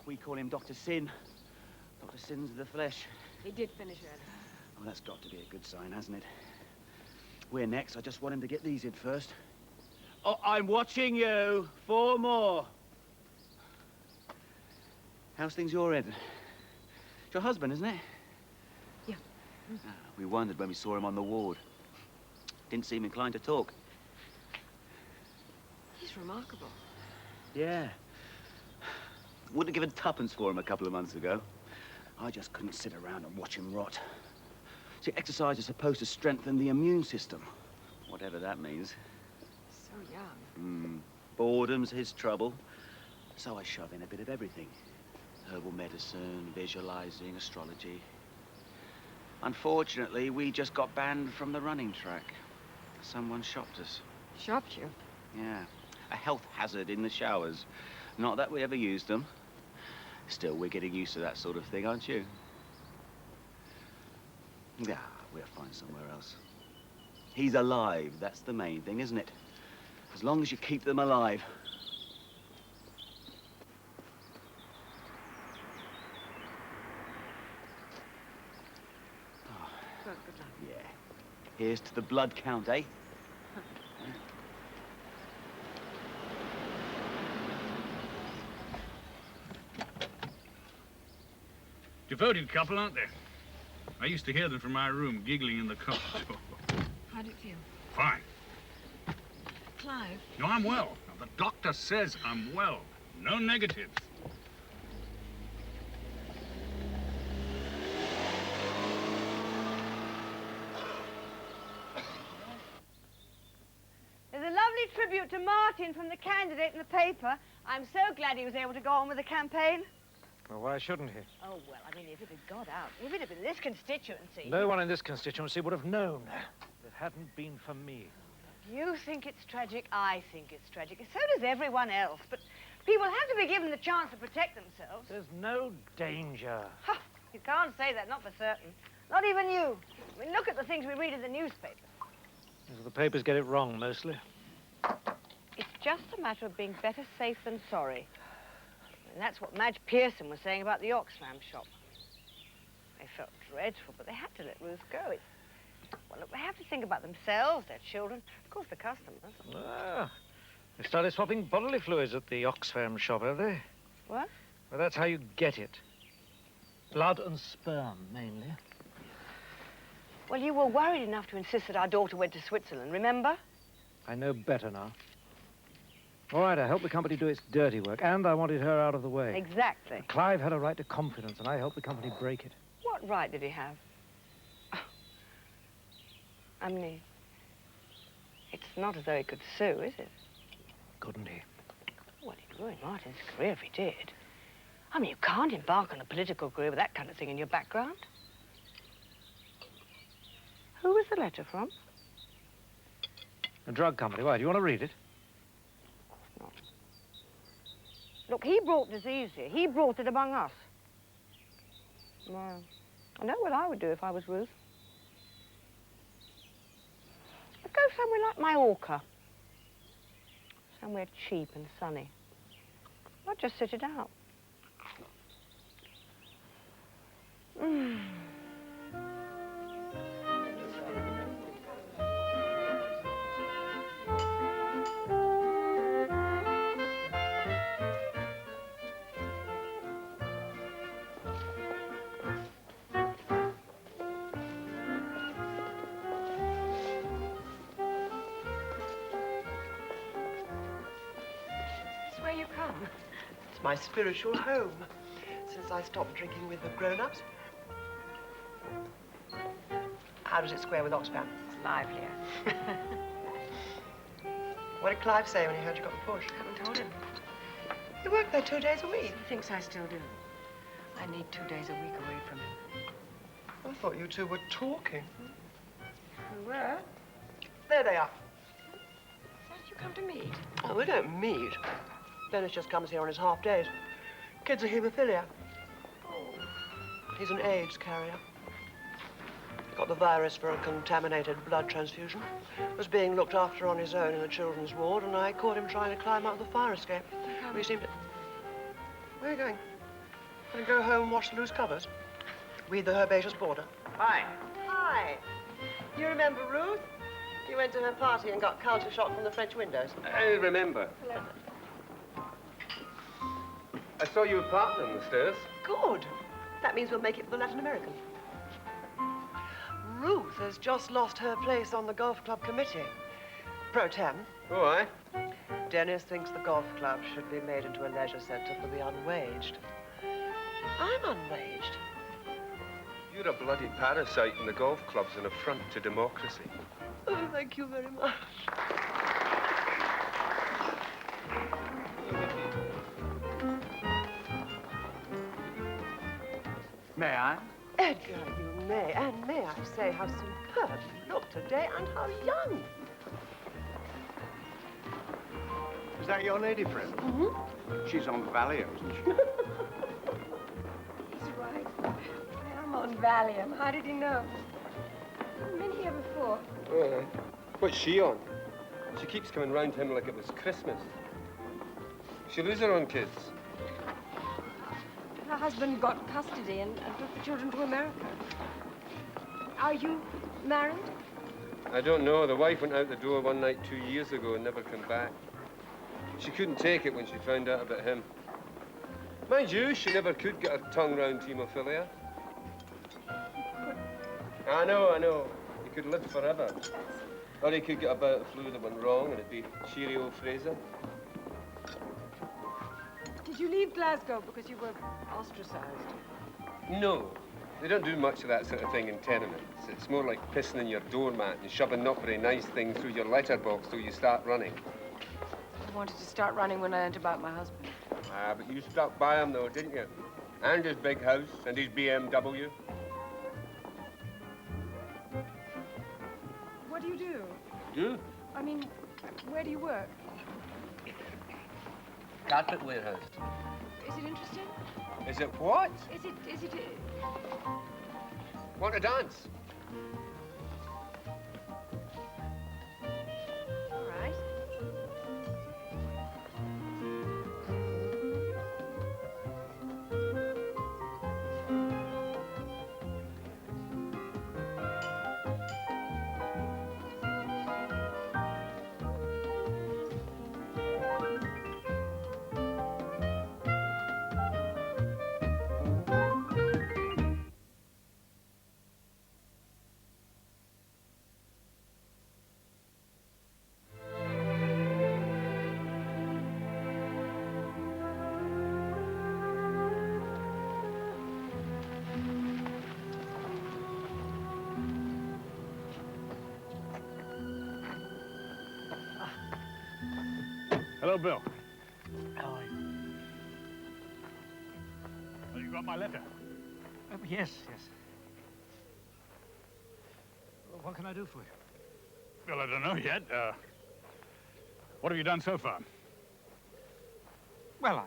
We call him Dr. Sin. Dr. Sins of the flesh. He did finish early. Oh, that's got to be a good sign, hasn't it? We're next. I just want him to get these in first. Oh, I'm watching you. 4 more. How's things your end? It's your husband, isn't it? Yeah. We wondered when we saw him on the ward. Didn't seem inclined to talk. He's remarkable. Yeah. Wouldn't have given tuppence for him a couple of months ago. I just couldn't sit around and watch him rot. See, exercise is supposed to strengthen the immune system. Whatever that means. So young. Boredom's his trouble. So I shove in a bit of everything. Herbal medicine, visualizing, astrology. Unfortunately, we just got banned from the running track. Someone shopped us. Shopped you? Yeah. A health hazard in the showers. Not that we ever used them. Still, we're getting used to that sort of thing, aren't you? Yeah, we'll find somewhere else. He's alive. That's the main thing, isn't it? As long as you keep them alive. Well, good luck. Yeah. Here's to the blood count, eh? Devoted couple, aren't they? I used to hear them from my room, giggling in the corridor. How'd it feel? Fine. Clive? No, I'm well. Now, the doctor says I'm well. No negatives. There's a lovely tribute to Martin from the candidate in the paper. I'm so glad he was able to go on with the campaign. Well, why shouldn't he? Oh, well, I mean, if it had got out, if it had been this constituency... No one in this constituency would have known if it hadn't been for me. You think it's tragic, I think it's tragic. So does everyone else. But people have to be given the chance to protect themselves. There's no danger. Ha! You can't say that, not for certain. Not even you. I mean, look at the things we read in the newspaper. The papers get it wrong, mostly. It's just a matter of being better safe than sorry. And that's what Madge Pearson was saying about the Oxfam shop. They felt dreadful, but they had to let Ruth go. Well, look, they have to think about themselves, their children, of course, the customers. Ah, they started swapping bodily fluids at the Oxfam shop, have they? What? Well, that's how you get it. Blood and sperm, mainly. Well, you were worried enough to insist that our daughter went to Switzerland, remember? I know better now. All right, I helped the company do its dirty work, and I wanted her out of the way. Exactly. Clive had a right to confidence, and I helped the company break it. What right did he have? Oh. I mean, it's not as though he could sue, is it? Couldn't he? Well, he'd ruin Martin's career if he did. I mean, you can't embark on a political career with that kind of thing in your background. Who was the letter from? A drug company. Why, do you want to read it? Not. Look, he brought disease here. He brought it among us. Well, I know what I would do if I was Ruth. I'd go somewhere like Mallorca. Somewhere cheap and sunny. I'd just sit it out. It's where you come. It's my spiritual home since I stopped drinking with the grown-ups. How does it square with Oxfam? It's livelier. What did Clive say when he heard you got the push? Haven't told him. You work there 2 days a week. He thinks I still do. I need 2 days a week away from him. I thought you two were talking. We were. There they are. Why did you come to meet? Oh, we don't meet. Dennis just comes here on his half days. Kid's a haemophilia. Oh. He's an AIDS carrier. Got the virus for a contaminated blood transfusion. Was being looked after on his own in the children's ward, and I caught him trying to climb out of the fire escape. We seemed to... Where are you going? Gonna go home and wash the loose covers? Weed the herbaceous border? Hi. Hi. You remember Ruth? You went to her party and got culture shock from the French windows. I remember. Hello. I saw you parked on the stairs. Good. That means we'll make it for the Latin American. Ruth has just lost her place on the golf club committee. Pro tem. Oh, aye? Dennis thinks the golf club should be made into a leisure centre for the unwaged. I'm unwaged. You're a bloody parasite, and the golf club's an affront to democracy. Oh, thank you very much. May I? Edgar, you may, and may I say how superb you look today and how young. Is that your lady friend? Mm-hmm. She's on Valium, isn't she? He's right. I am on Valium. How did he know? I've been here before. Oh, aye. What's she on? She keeps coming round to him like it was Christmas. She'll lose her own kids. Her husband got custody and took the children to America. Are you married? I don't know. The wife went out the door one night 2 years ago and never come back. She couldn't take it when she found out about him. Mind you, she never could get her tongue round hemophilia. I know. He could live forever. Or he could get a bout of flu that went wrong and it'd be cheerio Fraser. Did you leave Glasgow because you were ostracized? No. They don't do much of that sort of thing in tenements. It's more like pissing in your doormat and shoving not very nice things through your letterbox till you start running. I wanted to start running when I learned about my husband. Ah, but you stuck by him, though, didn't you? And his big house and his BMW. What do you do? You? I mean, where do you work? Carpet warehouse. Is it interesting? Is it what? Is it... Want to dance? All right. Hello, Bill. How are you? Oh, you got my letter? Yes. What can I do for you? Well, I don't know yet. What have you done so far? Well,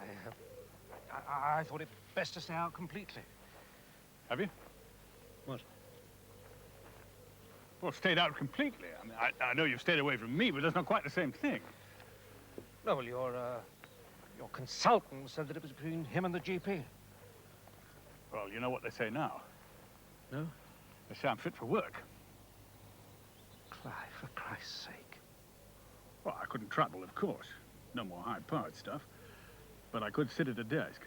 I thought it best to stay out completely. Have you? What? Well, stayed out completely. I mean, I know you've stayed away from me, but that's not quite the same thing. No, well, your consultant said that it was between him and the GP. Well, you know what they say now. No? They say I'm fit for work. Clive, for Christ's sake. Well, I couldn't travel, of course. No more high-powered stuff. But I could sit at a desk.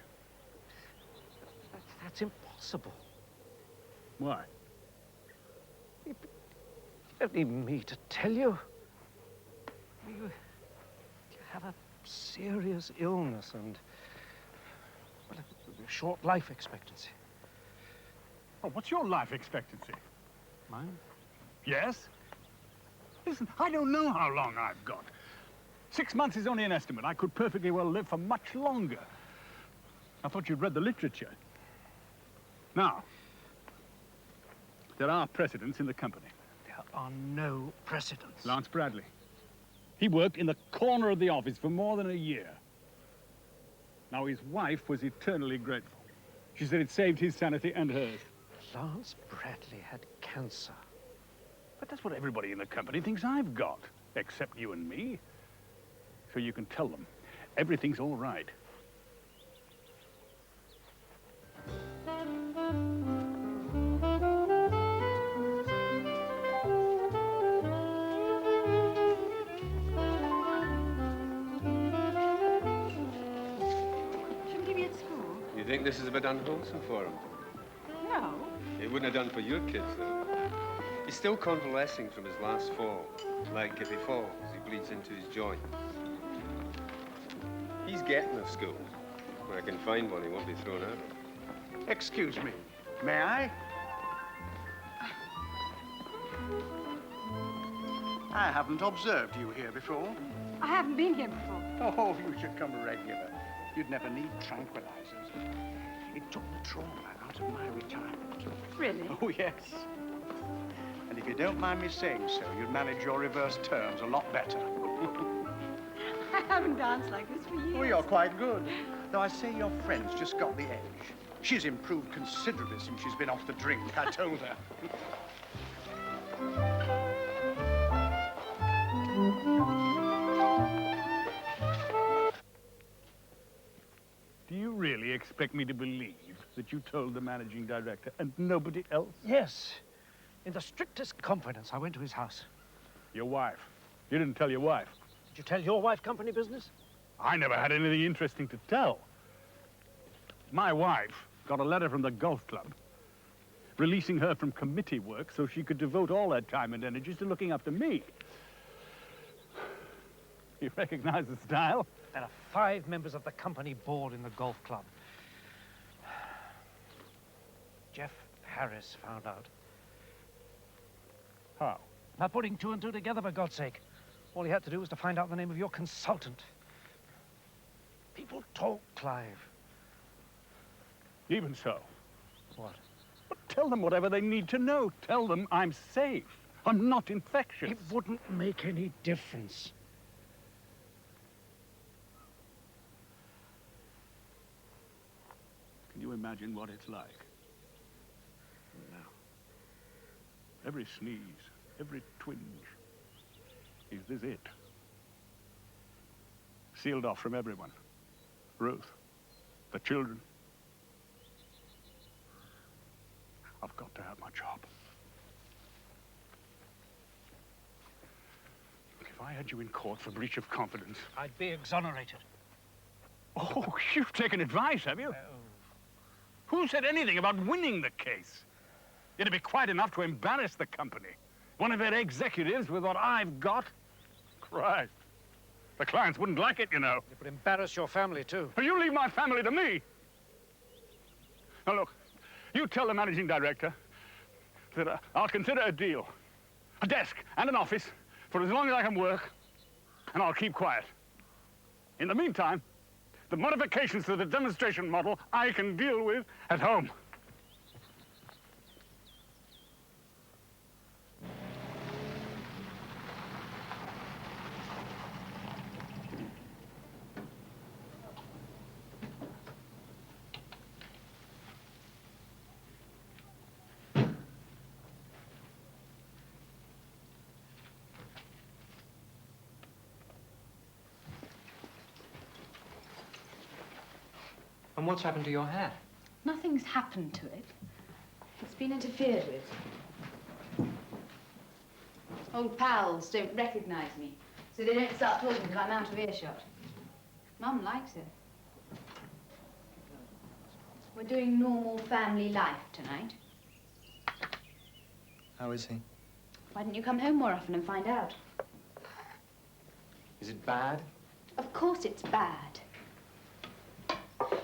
That's impossible. Why? You don't need me to tell you. You have a serious illness and, well, a short life expectancy. Oh, what's your life expectancy? Mine? Yes? Listen, I don't know how long I've got. 6 months is only an estimate. I could perfectly well live for much longer. I thought you'd read the literature. Now, there are precedents in the company. There are no precedents. Lance Bradley. He worked in the corner of the office for more than a year. Now, his wife was eternally grateful. She said it saved his sanity and hers. Lance Bradley had cancer. But that's what everybody in the company thinks I've got, except you and me. So you can tell them everything's all right. think this is a bit unwholesome for him? No. It wouldn't have done for your kids, though. He's still convalescing from his last fall. Like, if he falls, he bleeds into his joints. He's getting a school. When I can find one, he won't be thrown out. Excuse me. May I? I haven't observed you here before. I haven't been here before. Oh, you should come regular. You'd never need tranquilizers. It took the trauma out of my retirement. Really? Oh, yes. And if you don't mind me saying so, you'd manage your reverse terms a lot better. I haven't danced like this for years. Oh, you're quite good. Though I say your friend's just got the edge. She's improved considerably since she's been off the drink, I told her. Do you really expect me to believe that you told the managing director and nobody else? Yes. In the strictest confidence, I went to his house. Your wife. You didn't tell your wife. Did you tell your wife company business? I never had anything interesting to tell. My wife got a letter from the golf club releasing her from committee work so she could devote all her time and energies to looking after me. You recognize the style? There are 5 members of the company board in the golf club. Jeff Harris found out. How? By putting 2 and 2 together, for God's sake. All he had to do was to find out the name of your consultant. People talk, Clive. Even so. What? But tell them whatever they need to know. Tell them I'm safe. I'm not infectious. It wouldn't make any difference. Can you imagine what it's like? No. Every sneeze, every twinge. Is this it? Sealed off from everyone. Ruth, the children. I've got to have my job. Look, if I had you in court for breach of confidence... I'd be exonerated. Oh, you've taken advice, have you? Who said anything about winning the case? It'd be quite enough to embarrass the company. One of their executives with what I've got? Christ. The clients wouldn't like it, you know. It would embarrass your family, too. Well, you leave my family to me. Now, look, you tell the managing director that I'll consider a deal. A desk and an office for as long as I can work, and I'll keep quiet. In the meantime, the modifications to the demonstration model I can deal with at home. And what's happened to your hair? Nothing's happened to it. It's been interfered with. Old pals don't recognize me, so they don't start talking till I'm out of earshot. Mum likes it. We're doing normal family life tonight. How is he? Why don't you come home more often and find out? Is it bad? Of course it's bad.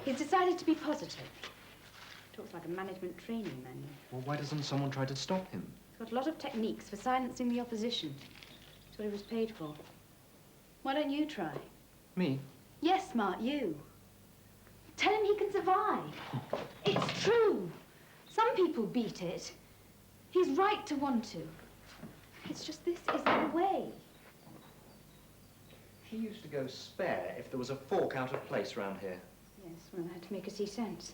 He's decided to be positive. Talks like a management training manual. Well, why doesn't someone try to stop him? He's got a lot of techniques for silencing the opposition. That's what he was paid for. Why don't you try? Me? Yes, Mark, you. Tell him he can survive. It's true. Some people beat it. He's right to want to. It's just this isn't the way. He used to go spare if there was a fork out of place round here. Yes, well, I had to make her see sense.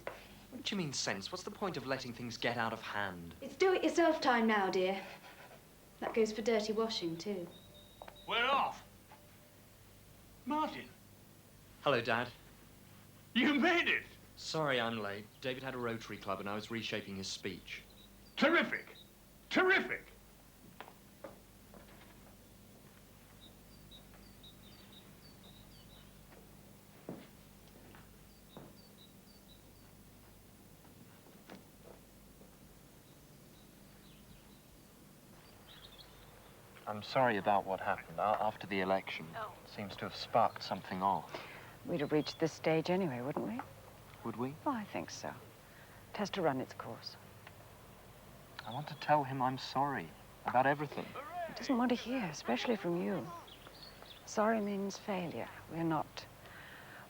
What do you mean, sense? What's the point of letting things get out of hand? It's do-it-yourself time now, dear. That goes for dirty washing, too. We're off. Martin. Hello, Dad. You made it. Sorry I'm late. David had a Rotary Club and I was reshaping his speech. Terrific. Terrific. I'm sorry about what happened after the election. Seems to have sparked something off. We'd have reached this stage anyway, wouldn't we? Would we? Oh, I think so. It has to run its course. I want to tell him I'm sorry about everything. He doesn't want to hear, especially from you. Sorry means failure. We're not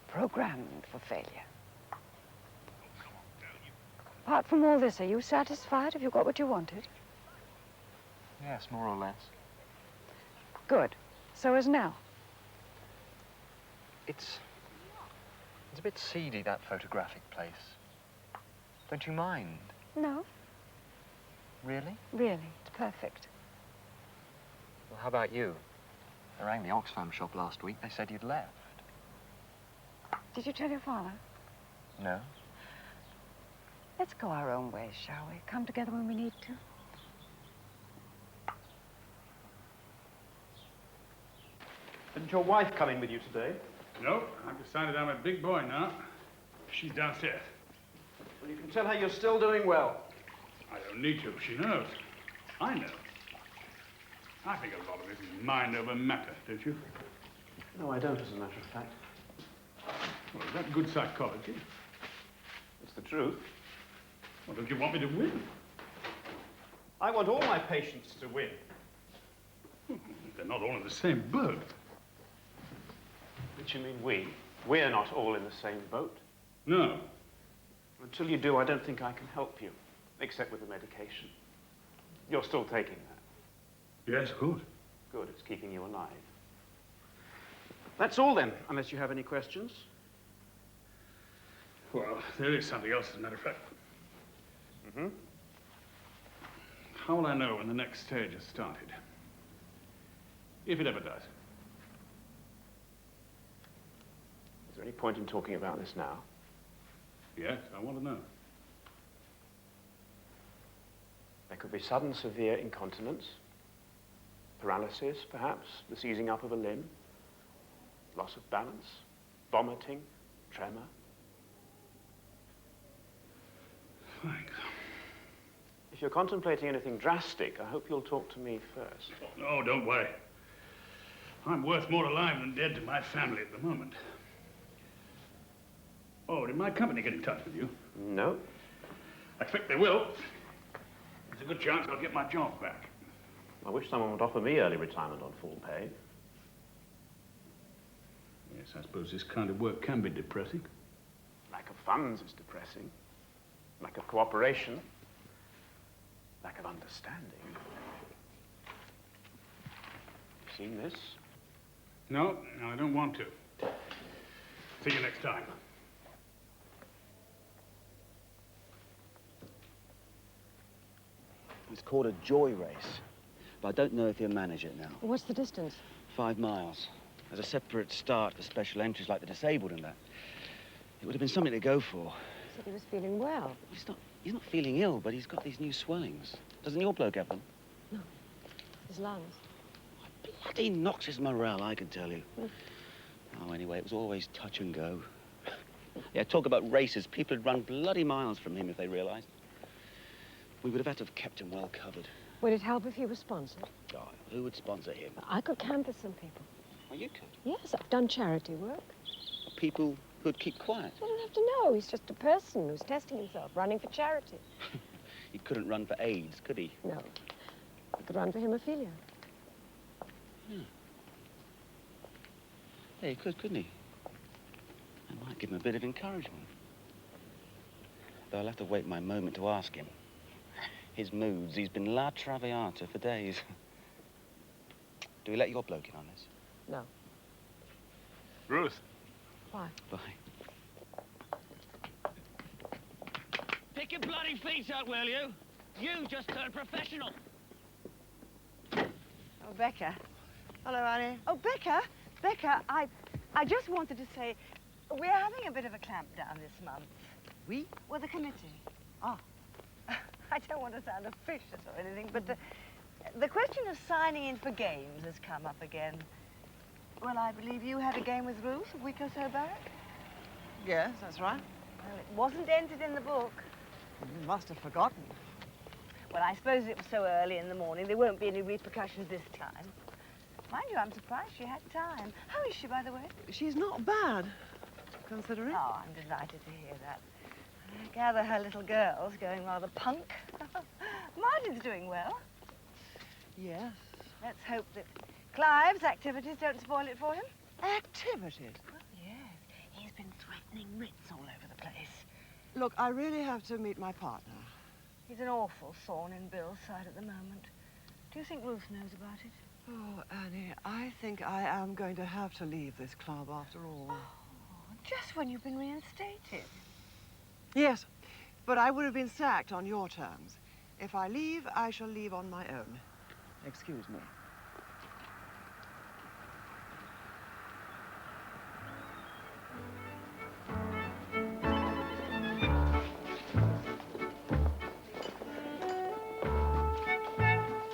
programmed for failure. Apart from all this, are you satisfied? Have you got what you wanted? Yes, more or less. Good. So is Nell. It's a bit seedy, that photographic place. Don't you mind? No, Really? really. It's perfect. Well, how about you? I rang the Oxfam shop last week. They said you'd left. Did you tell your father? No? Let's go our own ways, shall we? Come together when we need to. Didn't your wife come in with you today? No, I've decided I'm a big boy now. She's downstairs. Well, you can tell her you're still doing well. I don't need to. She knows. I know. I think a lot of this is mind over matter, don't you? No, I don't, as a matter of fact. Well, is that good psychology? It's the truth. Well, don't you want me to win? I want all my patients to win. They're not all in the same boat. What do you mean, we? We're not all in the same boat. No. Until you do, I don't think I can help you, except with the medication. You're still taking that. Yes, good. Good, it's keeping you alive. That's all then, unless you have any questions. Well, there is something else, as a matter of fact. Mm-hmm. How will I know when the next stage has started? If it ever does. Is there any point in talking about this now? Yes, I want to know. There could be sudden severe incontinence, paralysis, perhaps, the seizing up of a limb, loss of balance, vomiting, tremor. Thanks. If you're contemplating anything drastic, I hope you'll talk to me first. Oh, don't worry. I'm worth more alive than dead to my family at the moment. Oh, did my company get in touch with you? No. I expect they will. There's a good chance I'll get my job back. I wish someone would offer me early retirement on full pay. Yes, I suppose this kind of work can be depressing. Lack of funds is depressing. Lack of cooperation. Lack of understanding. You seen this? No, I don't want to. See you next time. It's called a joy race, but I don't know if he'll manage it now. What's the distance? 5 miles. There's a separate start for special entries like the disabled and that. It would have been something to go for. He said he was feeling well. He's not feeling ill, but he's got these new swellings. Doesn't your bloke have them? No. His lungs. Bloody knocks his morale, I can tell you. Oh, anyway, it was always touch and go. Yeah, talk about races. People would run bloody miles from him if they realized. We would have had to have kept him well covered. Would it help if he was sponsored? God, who would sponsor him? I could canvass some people. Oh, you could? Yes, I've done charity work. People who'd keep quiet. I don't have to know. He's just a person who's testing himself, running for charity. He couldn't run for AIDS, could he? No. He could run for haemophilia. Yeah, he could, couldn't he? I might give him a bit of encouragement. Though I'll have to wait my moment to ask him. His moods, he's been La Traviata for days. Do we let your bloke in on this? No. Ruth. Why? Bye. Pick your bloody feet up, will you? You just turned professional. Oh, Becca. Hello, Annie. Oh, Becca, I just wanted to say we're having a bit of a clampdown this month. We? Well, the committee. Ah. I don't want to sound officious or anything, but the question of signing in for games has come up again. Well, I believe you had a game with Ruth a week or so back? Yes, that's right. Well, it wasn't entered in the book. You must have forgotten. Well, I suppose it was so early in the morning, there won't be any repercussions this time. Mind you, I'm surprised she had time. How is she, by the way? She's not bad, considering. Oh, I'm delighted to hear that. I gather her little girl's going rather punk. Martin's doing well. Yes. Let's hope that Clive's activities don't spoil it for him. Activities? Well, yes. He's been threatening writs all over the place. Look, I really have to meet my partner. He's an awful thorn in Bill's side at the moment. Do you think Ruth knows about it? Oh, Annie, I think I am going to have to leave this club after all. Oh, just when you've been reinstated. Yes, but I would have been sacked on your terms. If I leave, I shall leave on my own. Excuse me.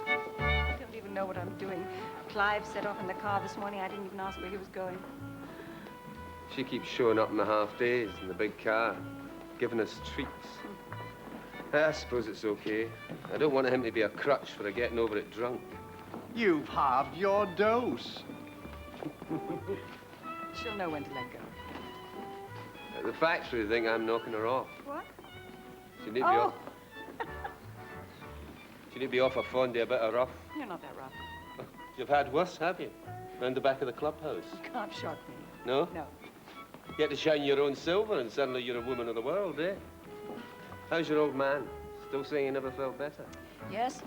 I don't even know what I'm doing. Clive set off in the car this morning. I didn't even ask where he was going. She keeps showing up in the half-days in the big car, giving us treats. I suppose it's okay. I don't want him to be a crutch for getting over it drunk. You've halved your dose. She'll know when to let go. At the factory, they think I'm knocking her off. What? She need to be off. She need to be off a Fondy, a bit of rough. You're not that rough. You've had worse, have you? Round the back of the clubhouse. You can't shock me. No? No. You had to shine your own silver and suddenly you're a woman of the world, eh? How's your old man? Still saying he never felt better? Yes?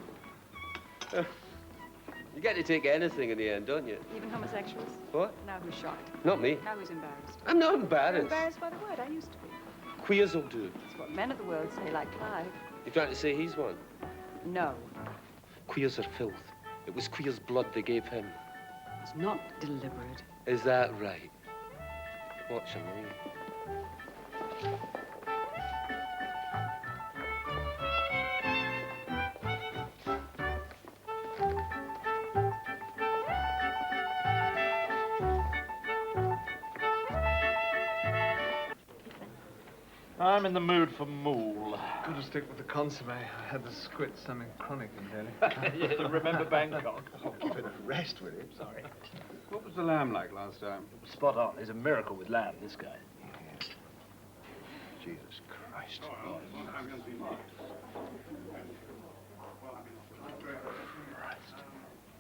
You get to take anything in the end, don't you? Even homosexuals? What? Now who's shocked? Not me. Now who's embarrassed? I'm not You're embarrassed. embarrassed by the word. I used to be. Queers will do. That's what men of the world say, like Clive. You're trying to say he's one? No. Queers are filth. It was Queer's blood they gave him. It's not deliberate. Is that right? Watch him, will you? I'm in the mood for mool. Got to stick with the consomme. I had the squid something chronic in Delhi. Yeah, remember Bangkok? Oh, give it a rest, will you? Sorry. What was the lamb like last time? Spot on. He's a miracle with lamb, this guy. Jesus Christ.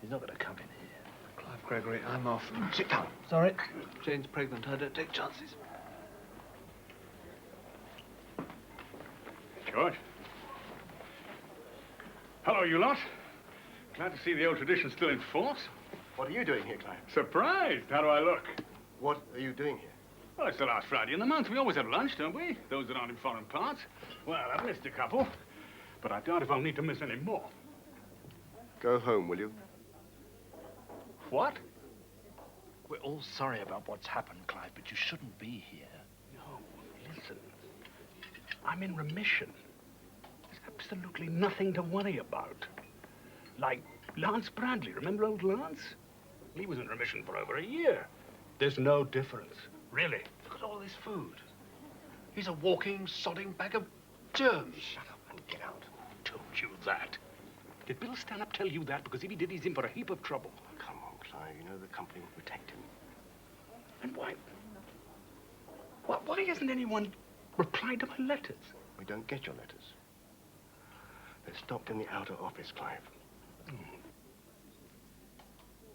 He's not going to come in here. Clive Gregory, I'm off. Sit down. Sorry. Jane's pregnant. I don't take chances. George. Hello, you lot. Glad to see the old tradition still in force. What are you doing here, Clive? Surprised. How do I look? What are you doing here? Well, it's the last Friday in the month. We always have lunch, don't we? Those that aren't in foreign parts. Well, I've missed a couple, but I doubt if I'll need to miss any more. Go home, will you? What? We're all sorry about what's happened, Clive, but you shouldn't be here. No, listen. I'm in remission. There's absolutely nothing to worry about. Like Lance Bradley. Remember old Lance? He was in remission for over a year. There's no difference. Really. Look at all this food. He's a walking, sodding bag of germs. Shut up and get out. Told you that. Did Bill Stanhope tell you that? Because if he did, he's in for a heap of trouble. Come on, Clive. You know the company will protect him. And why? Why hasn't anyone replied to my letters? We don't get your letters. They're stopped in the outer office, Clive.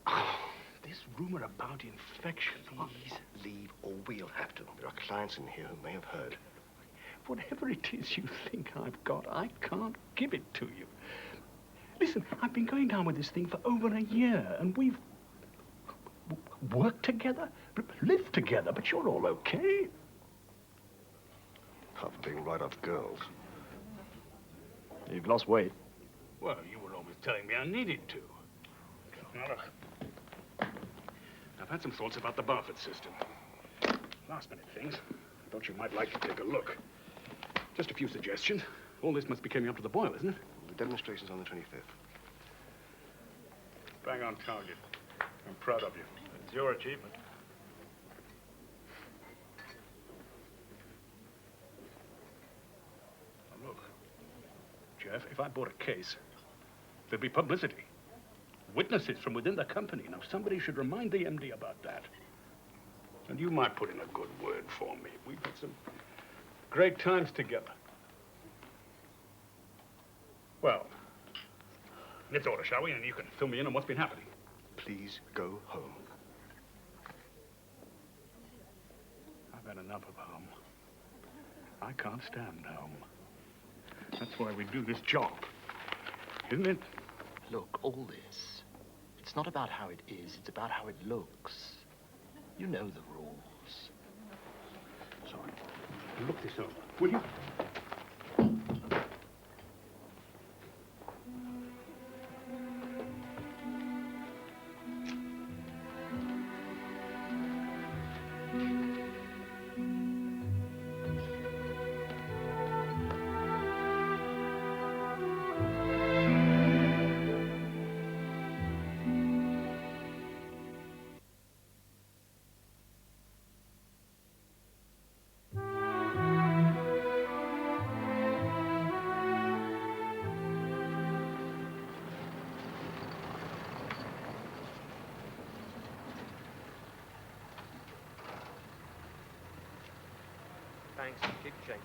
Oh, this rumor about infection. Please leave or we'll have to. There are clients in here who may have heard. Whatever it is you think I've got, I can't give it to you. Listen, I've been going down with this thing for over a year, and we've worked together, lived together, but you're all okay. Apart from being right off girls. You've lost weight. Well, you were always telling me I needed to. Now, look. I've had some thoughts about the Barford system. Last-minute things. I thought you might like to take a look. Just a few suggestions. All this must be coming up to the boil, isn't it? The demonstration's on the 25th. Bang on target. I'm proud of you. It's your achievement. Now, look. if I bought a case, there'd be publicity. Witnesses from within the company. Now, somebody should remind the MD about that. And you might put in a good word for me. We've had some great times together. Well, let's order, shall we? And you can fill me in on what's been happening. Please go home. I've had enough of home. I can't stand home. That's why we do this job, isn't it? Look, all this, it's not about how it is, it's about how it looks. You know the rules. Sorry. Look this over, will you? Thanks. Keep shaking.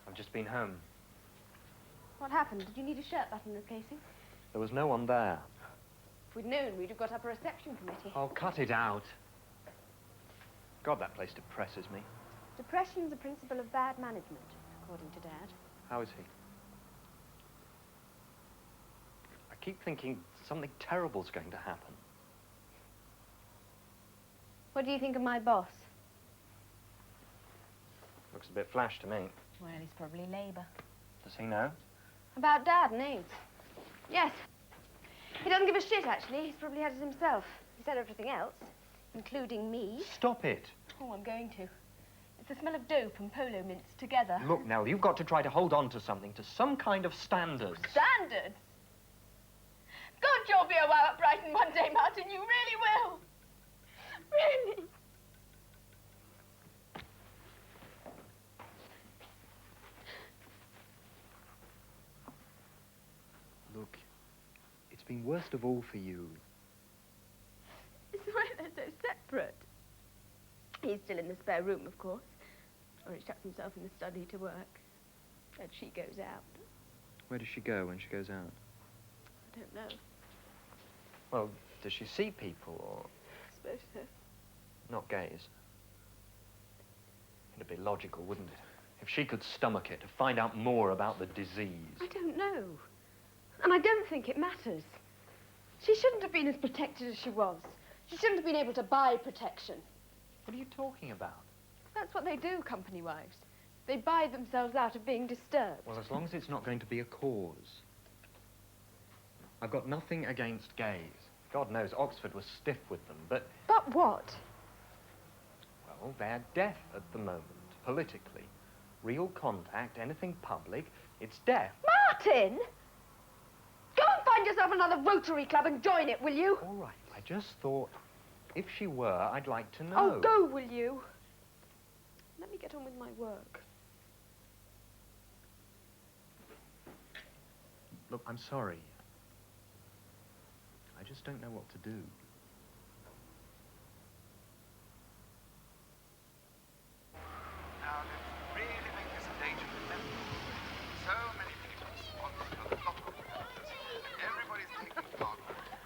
I've just been home. What happened? Did you need a shirt button replacing? There was no one there. If we'd known, we'd have got up a reception committee. Oh, cut it out. God, that place depresses me. Depression's a principle of bad management, according to Dad. How is he? I keep thinking something terrible's going to happen. What do you think of my boss? Looks a bit flash to me. Well, he's probably Labour. Does he know? About Dad and AIDS. Yes. He doesn't give a shit, actually. He's probably had it himself. He said everything else, including me. Stop it. Oh, I'm going to. It's the smell of dope and polo mints together. Look, Nell, you've got to try to hold on to something, to some kind of standards. Standards? God, you'll be a wow at Brighton one day, Martin. You really will. Really. Look, it's been worst of all for you. It's why they're so separate. He's still in the spare room, of course. Or he shuts himself in the study to work. And she goes out. Where does she go when she goes out? I don't know. Well, does she see people, or I suppose so. not gays? It'd be logical, wouldn't it? If she could stomach it, to find out more about the disease. I don't know. And I don't think it matters. She shouldn't have been as protected as she was. She shouldn't have been able to buy protection. What are you talking about? That's what they do, company wives. They buy themselves out of being disturbed. Well, as long as it's not going to be a cause. I've got nothing against gays. God knows Oxford was stiff with them, but... But what? Well, they're deaf at the moment, politically. Real contact, anything public, it's deaf. Martin! Go and find yourself another Rotary Club and join it, will you? All right, I just thought, if she were, I'd like to know. Oh, go, will you? Let me get on with my work. Look, I'm sorry. I just don't know what to do. Now, let's really make this a day to remember. So many people sponsored a lot of causes, and everybody's taking part.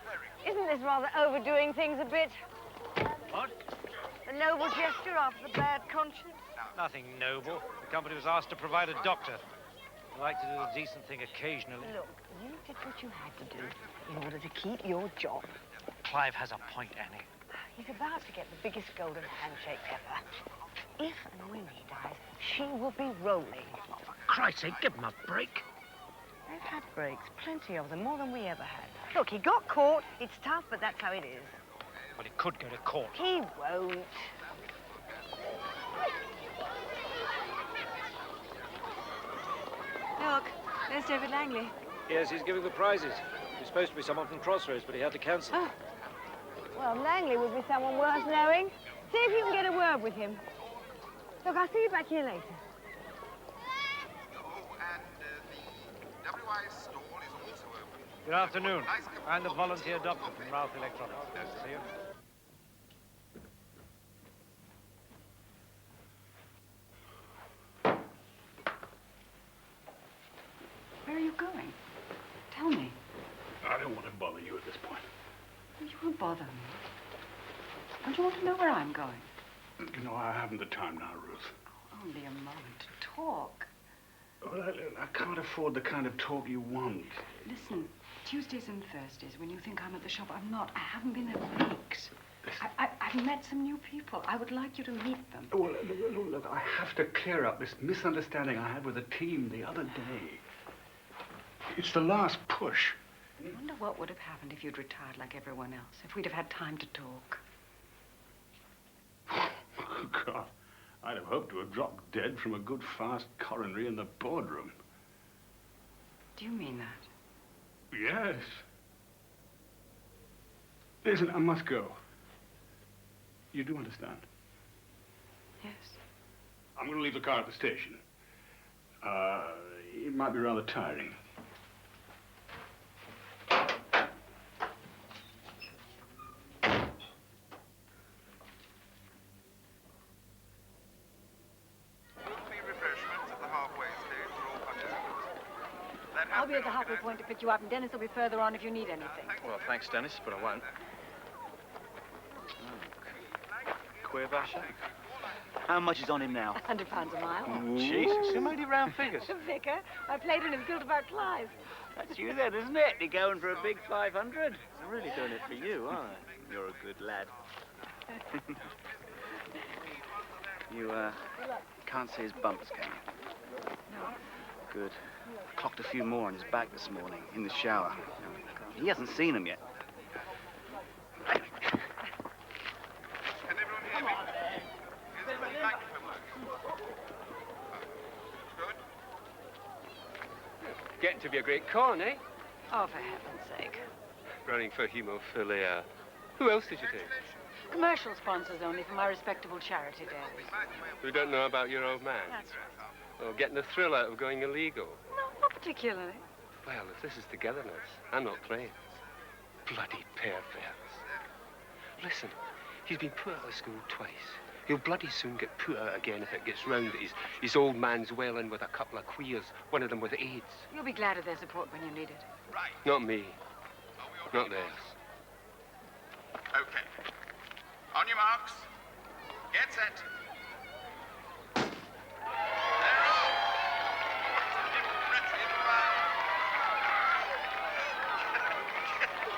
Very good. Isn't this rather overdoing things a bit? What? A noble gesture after the bad conscience? Nothing noble. The company was asked to provide a doctor. I like to do a decent thing occasionally. Look, you did what you had to do in order to keep your job. Clive has a point, Annie. He's about to get the biggest golden handshake ever. If and when he dies, she will be rolling. For Christ's sake, give him a break. They've had breaks, plenty of them, more than we ever had. Look, he got caught. It's tough, but that's how it is. Well, he could go to court. He won't. How's David Langley? Yes, he's giving the prizes. He's supposed to be someone from Crossroads, but he had to cancel. Oh. Well, Langley would be someone worth knowing. See if you can get a word with him. Look, I'll see you back here later. Good afternoon. I'm the volunteer doctor from Ralph Electronics. Nice to see you. Where are you going? Tell me. I don't want to bother you at this point. You won't bother me. Don't you want to know where I'm going? You know, I haven't the time now, Ruth. Only a moment to talk. Well, I can't afford the kind of talk you want. Listen, Tuesdays and Thursdays, when you think I'm at the shop, I'm not. I haven't been there for weeks. I've met some new people. I would like you to meet them. Well, look, I have to clear up this misunderstanding I had with the team the other day. It's the last push. I wonder what would have happened if you'd retired like everyone else, if we'd have had time to talk. Oh, God. I'd have hoped to have dropped dead from a good fast coronary in the boardroom. Do you mean that? Yes. Listen, I must go. You do understand? Yes. I'm going to leave the car at the station. It might be rather tiring. I'll be at the halfway point to pick you up, and Dennis will be further on if you need anything. Well, thanks, Dennis, but I won't. Queer basher. How much is on him now? £100 a mile. Jesus, who made it round figures? The vicar. I played in his guild about Clive. That's you then, isn't it? You're going for a big 500. I'm really doing it for you, aren't I? You're a good lad. You, can't see his bumpers, can you? No. Good. Clocked a few more on his back this morning, in the shower. He hasn't seen them yet. Can everyone hear me? Here's the microphone. Good. Getting to be a great con, eh? Oh, for heaven's sake. Running for haemophilia. Who else did you take? Commercial sponsors only for my respectable charity days. Who don't know about your old man? That's right. Or getting a thrill out of going illegal? No, not particularly. Well, if this is togetherness, I'm not playing. Bloody perverts. Listen, he's been put out of school twice. He'll bloody soon get put out again if it gets round that his old man's well in with a couple of queers, one of them with AIDS. You'll be glad of their support when you need it. Right. Not me. Not theirs. Okay. On your marks. Get set.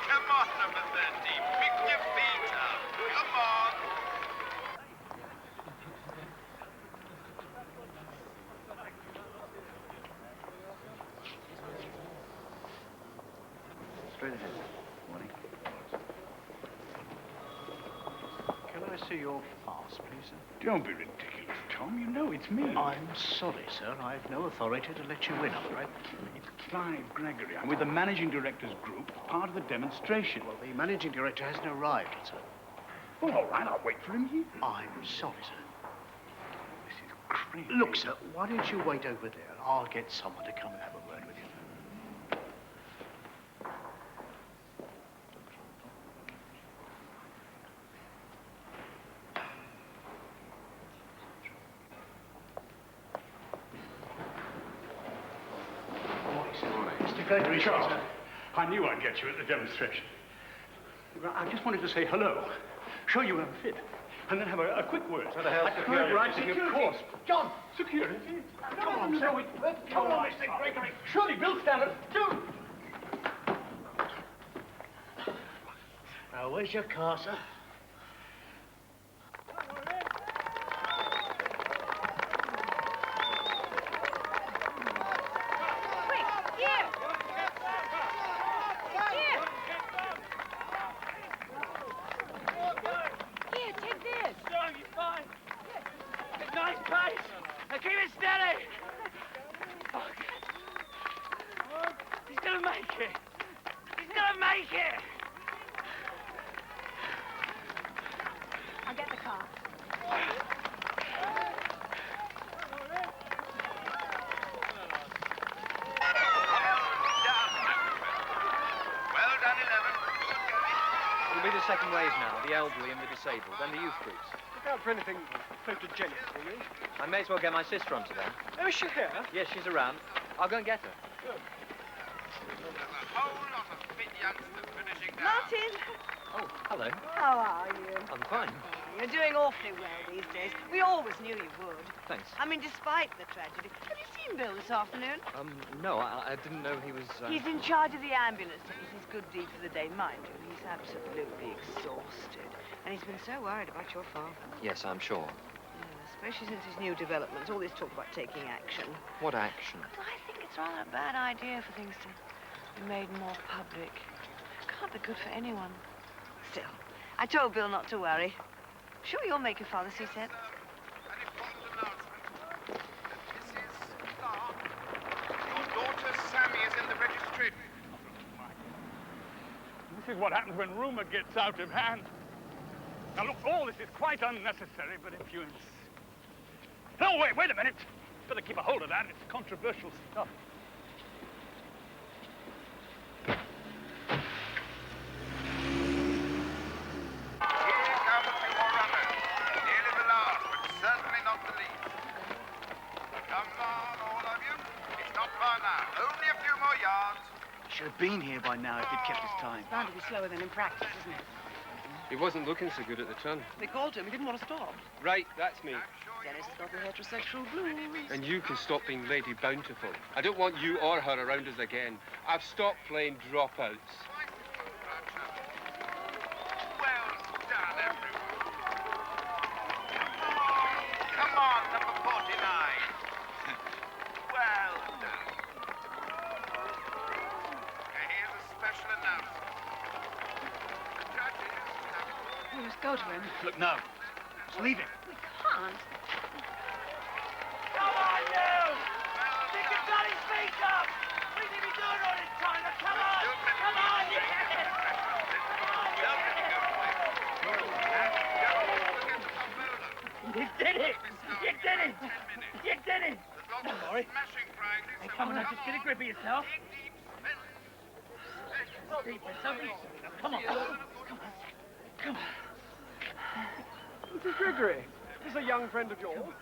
Come on, number 13. Pick your feet up. Come on. Straight ahead. Morning. Can I see your pass, please, sir? Don't be ridiculous, Tom. You know it's me. I'm sorry, sir. I've no authority to let you in, I'm afraid. It's Clive Gregory. I'm with the managing director's group, part of the demonstration. Well, the managing director hasn't arrived, sir. Well, all right, I'll wait for him here. I'm sorry, sir. This is crazy. Look, sir, why don't you wait over there? I'll get someone to come and have a word with you. Mr. Gregory, Charles, I knew I'd get you at the demonstration. I just wanted to say hello, show you I'm fit, and then have a quick word. So the hell, security? Right, of course. John! Security? Come on, sir. Come on, Mr. Gregory. Surely, Bill Stanley. Dude! Now, where's your car, sir? gonna make it. He's gonna make it. I'll get the car. Well done, 11. It'll be the second wave now, the elderly and the disabled, and the youth groups. Look out for anything photogenic, will you? I may as well get my sister onto that. Oh, is she here? Yes, she's around. I'll go and get her. Good. There's a whole lot of fit youngsters finishing now. Martin! Oh, hello. How are you? I'm fine. You're doing awfully well these days. We always knew you would. Thanks. I mean, despite the tragedy. Have you seen Bill this afternoon? No, I didn't know he was... He's in charge of the ambulance. It's his good deed for the day, mind you. He's absolutely exhausted. And he's been so worried about your father. Yes, I'm sure. Yeah, especially since his new developments. All this talk about taking action. What action? Well, I think it's rather a bad idea for things to be made more public. Can't be good for anyone. Still, I told Bill not to worry. Sure you'll make your father see sense. Your daughter Sammy is in the registry. This is what happens when rumour gets out of hand. Now look, all this is quite unnecessary, but if you insist... No, wait a minute. Better keep a hold of that. It's controversial stuff. Here come a few more runners. Nearly the last, but certainly not the least. Come on, all of you. It's not far now. Only a few more yards. Should have been here by now if he'd kept his time. It's bound to be slower than in practice, isn't it? He wasn't looking so good at the turn. They called him. He didn't want to stop. Right, that's me. Dennis has got the heterosexual blues. And you can stop being Lady Bountiful. I don't want you or her around us again. I've stopped playing dropouts. Well done, everyone. Come on, number 49. Well done. Now, here's a special announcement. The judges have... We must go to him. Look, no. Just leave him. We can't. Come on, you! Stick your bloody feet up! What have you been doing all this time? Now, come on! Come on, You did it! You did it! You did it! Come on, Maury. Hey, come on, now, just get a grip of yourself. Deep, something. Come on. Come on. Come on. Mrs. Gregory, is this a young friend of yours?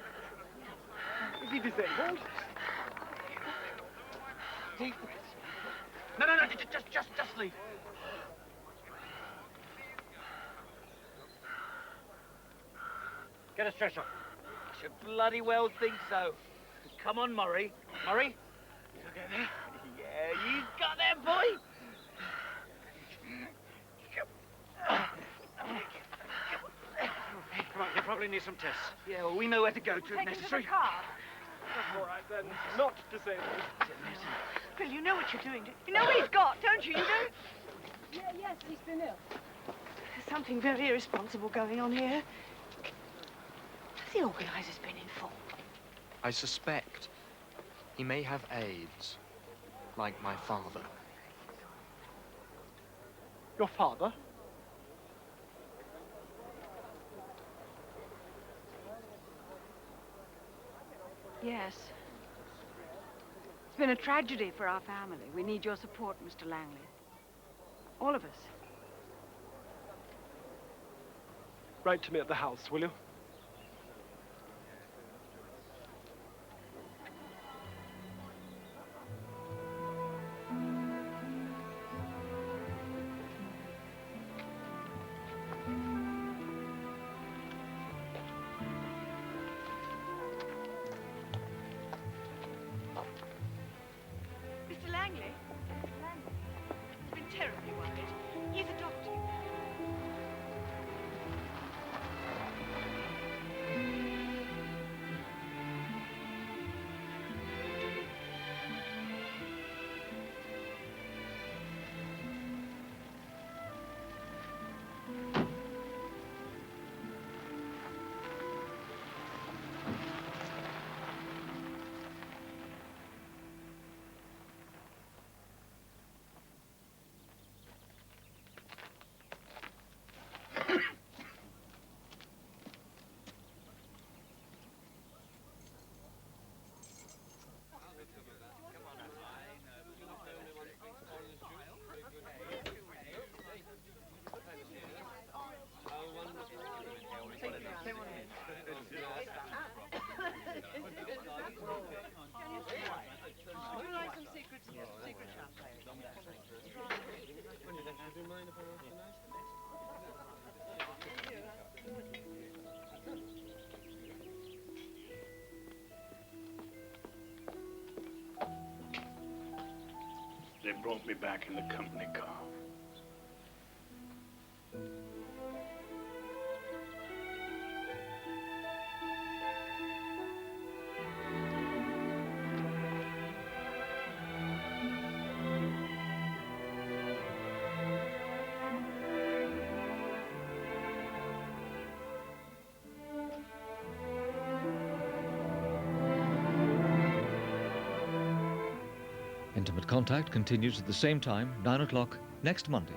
Is he disabled? Deep breaths. No, just leave. Get a stretcher. I should bloody well think so. Come on, Murray. Murray? You'll get there. Yeah, you got there, boy. Come on, you probably need some tests. Yeah, well, we know where to go to if necessary. That's all right, then. Not disabled. Bill, you know what you're doing. You know what he's got, don't you? You do? Yes, he's been ill. There's something very irresponsible going on here. Have the organisers been informed? I suspect he may have AIDS, like my father. Your father? Yes. It's been a tragedy for our family. We need your support, Mr. Langley. All of us. Write to me at the house, will you? Mr. Langley? Mr. Langley? He's been terribly worried. He's a doctor. They brought me back in the company car. Intimate Contact continues at the same time, 9 o'clock, next Monday.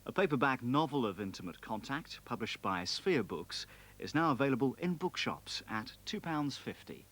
A paperback novel of Intimate Contact, published by Sphere Books, is now available in bookshops at £2.50.